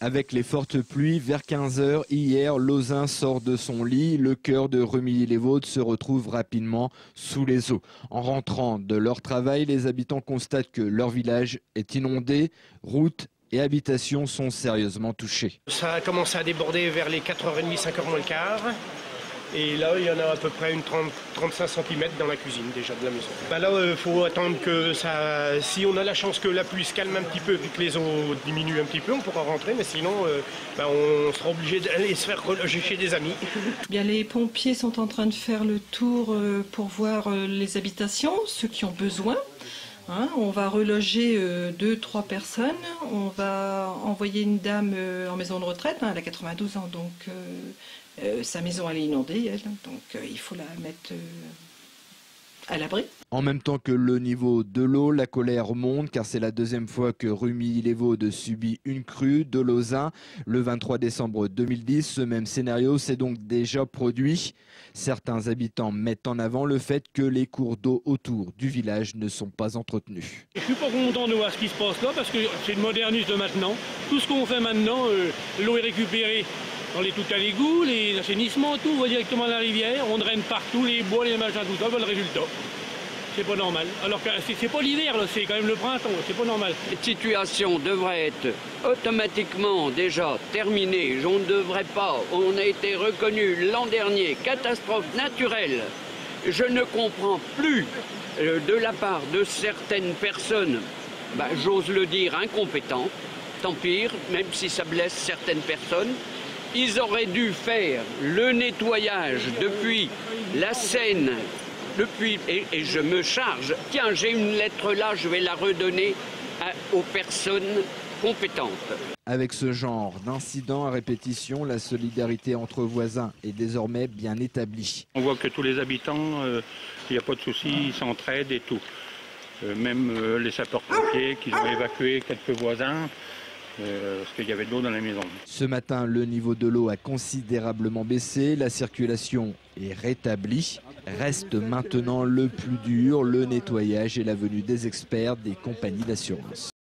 Avec les fortes pluies, vers 15 h hier, Lauzun sort de son lit. Le cœur de Rumilly-les-Vaudes se retrouve rapidement sous les eaux. En rentrant de leur travail, les habitants constatent que leur village est inondé. Routes et habitations sont sérieusement touchées. Ça a commencé à déborder vers les 4h30, 5h moins le quart. Et là, il y en a à peu près une 35 cm dans la cuisine déjà de la maison. Là, il faut attendre que ça... Si on a la chance que la pluie se calme un petit peu et que les eaux diminuent un petit peu, on pourra rentrer. Mais sinon, on sera obligé d'aller se faire reloger chez des amis. Bien, les pompiers sont en train de faire le tour pour voir les habitations, ceux qui ont besoin. On va reloger 2-3 personnes. On va envoyer une dame en maison de retraite. Elle a 92 ans, donc sa maison elle est inondée, elle, donc il faut la mettre à l'abri. En même temps que le niveau de l'eau, la colère monte car c'est la deuxième fois que Rumilly-les-Vaudes subit une crue de Lauzun. Le 23 décembre 2010, ce même scénario s'est donc déjà produit. Certains habitants mettent en avant le fait que les cours d'eau autour du village ne sont pas entretenus. Je suis pas content de voir ce qui se passe là parce que c'est le modernisme de maintenant. Tout ce qu'on fait maintenant, l'eau est récupérée dans les tout à l'égout, les assainissements, tout va directement à la rivière. On draine partout, les bois, les machins, tout ça, le résultat. C'est pas normal. Alors que c'est pas l'hiver, c'est quand même le printemps, c'est pas normal. Cette situation devrait être automatiquement déjà terminée. On ne devrait pas, on a été reconnu l'an dernier catastrophe naturelle. Je ne comprends plus de la part de certaines personnes, j'ose le dire, incompétentes, tant pire, même si ça blesse certaines personnes. Ils auraient dû faire le nettoyage depuis la Seine, et je me charge. Tiens, j'ai une lettre là, je vais la redonner aux personnes compétentes. Avec ce genre d'incidents à répétition, la solidarité entre voisins est désormais bien établie. On voit que tous les habitants, il n'y a pas de souci, ils s'entraident et tout. Même les sapeurs-pompiers qui ont évacué quelques voisins. Parce qu'il y avait de l'eau dans la maison. Ce matin, le niveau de l'eau a considérablement baissé, la circulation est rétablie. Reste maintenant le plus dur, le nettoyage et la venue des experts des compagnies d'assurance.